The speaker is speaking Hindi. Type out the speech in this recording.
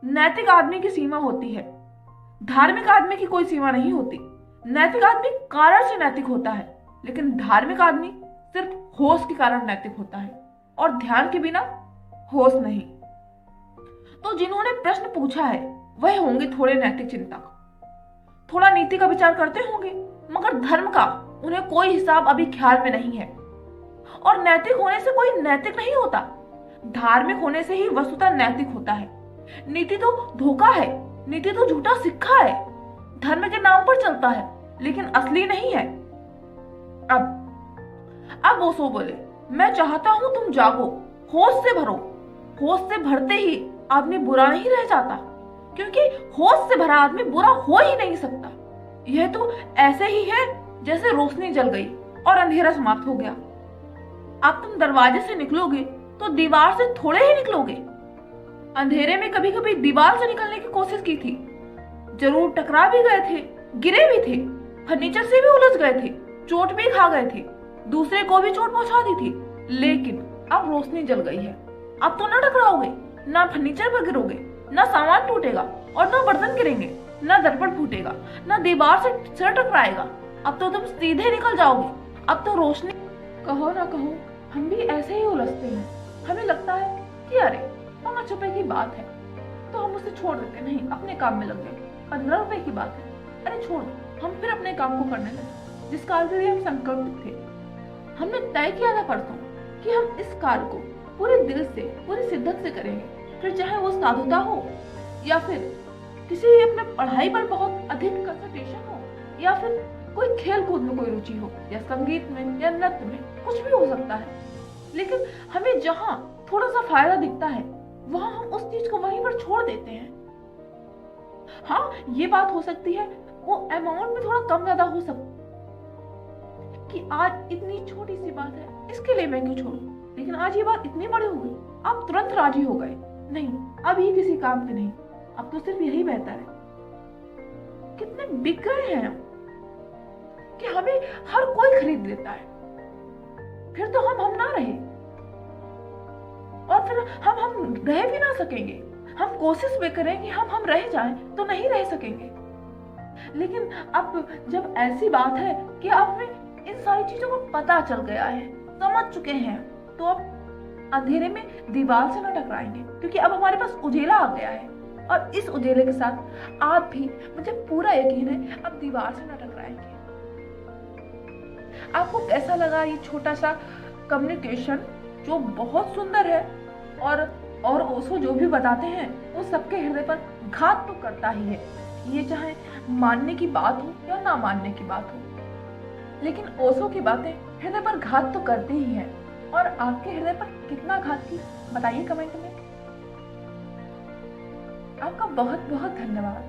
नैतिक आदमी की सीमा होती है, धार्मिक आदमी की कोई सीमा नहीं होती। नैतिक आदमी कारण से नैतिक होता है, लेकिन धार्मिक आदमी सिर्फ होश के कारण नैतिक होता है और ध्यान के बिना होश नहीं। तो जिन्होंने प्रश्न पूछा है वह होंगे थोड़े नैतिक चिंतक, थोड़ा नीति का विचार करते होंगे, मगर धर्म का उन्हें कोई हिसाब अभी ख्याल में नहीं है। और नैतिक होने से कोई नैतिक नहीं होता, धार्मिक होने से ही वस्तुतः नैतिक होता है। नीति तो धोखा है, नीति तो झूठा सिक्का है, धर्म के नाम पर चलता है लेकिन असली नहीं है। अब ओशो बोले, मैं चाहता हूं तुम जागो, होश से भरो। होश से भरते ही आदमी बुरा नहीं रह जाता, क्योंकि होश से भरा आदमी बुरा हो ही नहीं सकता। यह तो ऐसे ही है जैसे रोशनी जल गई और अंधेरा समाप्त हो गया। अब तुम दरवाजे से निकलोगे तो दीवार से थोड़े ही निकलोगे। अंधेरे में कभी कभी दीवार से निकलने की कोशिश की थी, जरूर टकरा भी गए थे, गिरे भी थे, फर्नीचर से भी उलझ गए थे, चोट भी खा गए थे, दूसरे को भी चोट पहुंचा दी थी। लेकिन अब रोशनी जल गई है, अब तो न टकराओगे, ना फर्नीचर पर गिरोगे, ना सामान टूटेगा और ना बर्तन गिरेंगे, ना दर्पण फूटेगा, ना दीवार से सिर टकराएगा। अब तो तुम सीधे निकल जाओगे। अब तो रोशनी, कहो ना कहो, हम भी ऐसे ही उलझते हैं। हमें लगता है कि अरे 5 रुपए की बात है तो हम उसे छोड़ देते, नहीं अपने काम में लग गए। 15 रुपए की बात है, अरे छोड़ दो, हम फिर अपने काम को करने लगे जिस कार्य के लिए हम संकल्पित थे। हमने तय किया था परसों कि हम इस कार्य को पूरे दिल से, पूरी शिद्दत से करेंगे, फिर चाहे वो साधुता हो या फिर किसी अपने पढ़ाई पर बहुत अधिक कंसंट्रेशन हो या फिर कोई खेल कूद में कोई रुचि हो या संगीत में या नृत्य में, कुछ भी हो सकता है। लेकिन हमें जहाँ थोड़ा सा फायदा दिखता है वहां हम उस चीज को वहीं पर छोड़ देते हैं। हाँ, ये बात हो सकती है वो अमाउंट में थोड़ा कम ज्यादा हो सकता कि आज इतनी छोटी सी बात है इसके लिए मैं क्यों छोड़ूं, लेकिन आज ये बात इतनी बड़ी हो गई, आप तुरंत राजी हो गए, नहीं अब ये किसी काम के नहीं, अब तो सिर्फ यही बेहतर है। कितने बिक गए हैं कि हमें हर कोई खरीद लेता है, फिर तो हम ना रहे और फिर हम रह भी ना सकेंगे। हम कोशिश भी करें कि हम रह जाएं तो नहीं रह सकेंगे। लेकिन अब जब ऐसी बात है कि अब हमें इन सारी चीजों को पता चल गया है, समझ चुके हैं, तो अब अंधेरे में दीवार से न टकराएंगे, क्योंकि अब हमारे पास उजेला आ गया है और इस उजेले के साथ आप भी, मुझे पूरा यकीन है, अब दीवार से न टकराएंगे। आपको कैसा लगा ये छोटा सा कम्युनिकेशन जो बहुत सुंदर है और ओशो जो भी बताते हैं वो सबके हृदय पर घात तो करता ही है, ये चाहे मानने की बात हो या ना मानने की बात हो, लेकिन ओशो की बातें हृदय पर घात तो करती ही है। और आपके हृदय पर कितना घात की बताइए कमेंट में। आपका बहुत बहुत धन्यवाद।